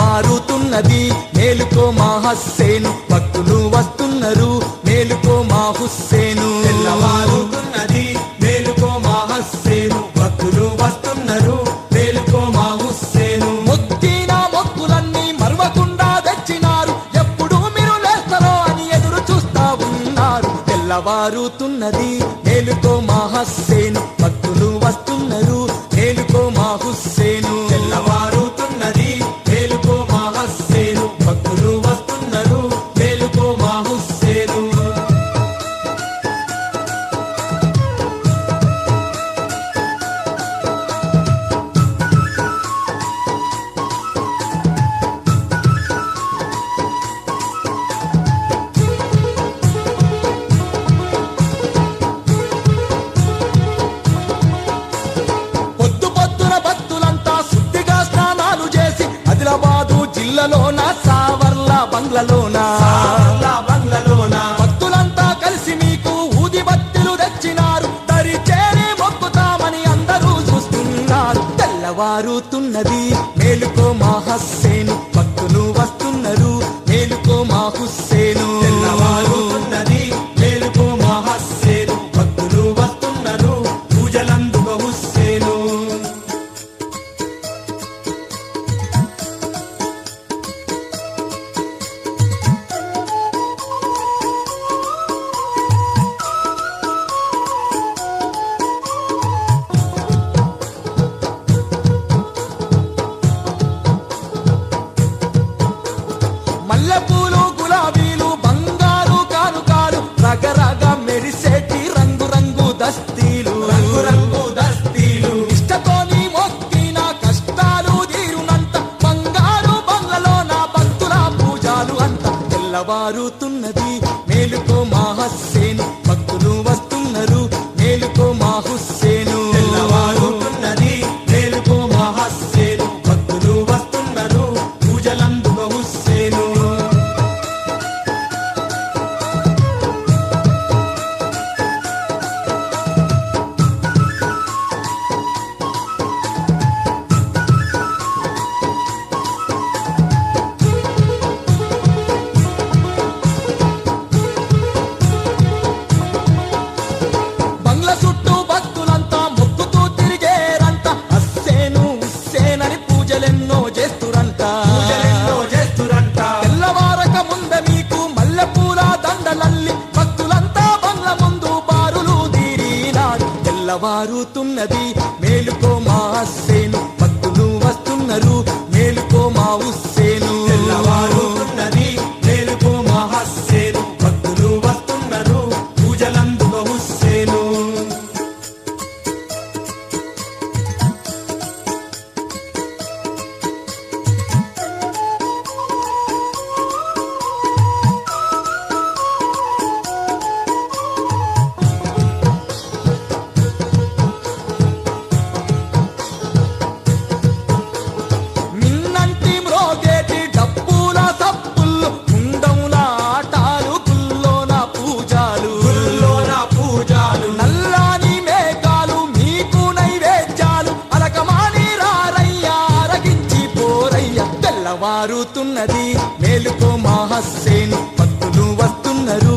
తెల్లవారుతున్నది మేలుకో మా హస్సేను, భక్తులు వస్తున్నారు మేలుకో మా హుస్సేను. తెల్లవారుతున్నది మేలుకో మా హస్సేను, భక్తులు వస్తున్నారు మేలుకో మా హుస్సేను. మొక్కిన మొక్కులన్నీ మరవకుండా తెచ్చినారు, ఎప్పుడు మీరు లేస్తారో అని ఎదురు చూస్తా ఉన్నారు. తెల్లవారుతున్నది మేలుకో మా హస్సేను, భక్తులు వస్తున్నారు మేలుకో మా హుస్సేను. తెల్లవారుతున్నది మేలుకో మా హస్సేను, భక్తులు వస్తున్నారు మేలుకో మా హుస్సేను. పొద్దు పొద్దున భక్తులంతా శుద్ధిగా స్నానాలు చేసి ఆదిలాబాదు జిల్లాలోన సావర్ల బంగ్లలోన సావర్ల బంగ్లలోన భక్తులంతా కలిసి మీకు ఊది బత్తీలు తెచ్చినారు, దరి చేరి మొక్కుతామని అందరూ చూస్తున్నారు. తెల్లవారుతున్నది మేలుకో మా హస్సేను, భక్తులు వస్తున్నారు మేలుకో మా హుస్సేను. తెల్లవారుతున్నది మేలుకో మా హస్సేను, భక్తులు వస్తున్నారు పూజలందుకో హుస్సేను. మల్లెపూలు గులాబీలు బంగారు కానుకాలు రగరగ మెరిసేటి రంగు రంగు దస్తీలు, రంగు రంగు దస్తీలు ఇష్టతోని మొక్కిన కష్టాలు తీరునంత బంగారు బంగ్లలోన భక్తుల పూజలు అంత. తెల్లవారుతున్నది మేలుకో మా హస్సేను, భక్తులు వస్తున్నారు మేలుకో మా హుస్సేను. తెల్లవారుతున్నది మేలుకో మా హస్సేను, భక్తులు వస్తున్నారు పూజలందుకో హుస్సేను. బంగ్లా చుట్టూ భక్తులంతా మొక్కుతూ తిరిగేరంట, హస్సేను హుస్సేనని పూజలెన్నో చేస్తురంట. పూజలెన్నో చేస్తురంట. తెల్లవారక ముందే మీకు మల్లెపూల దండలల్లి భక్తులంతా బంగ్లా ముందు బారులు తీరినారు. తెల్లవారుతున్నది మేలుకో మా హస్సేను, భక్తులు వస్తున్నారు మేలుకో మా హుస్సేను. తెల్లవారుతున్నది మేలుకో మా హస్సేను, భక్తులు వస్తున్నారు పూజలందుకో హుస్సేను. మిన్నంటి మ్రోగేటి డప్పుల సప్పుళ్ళు కుండముల ఆటాలు గుల్లోన పూజాలు, గుల్లోన పూజాలు నల్లాని మేఘాలు మీకు నైవేద్యాలు అలకమాని రారయ్యా అరగించి పోరయ్య. తెల్లవారుతున్నది మేలుకో మా హస్సేను, భక్తులు వస్తున్నారు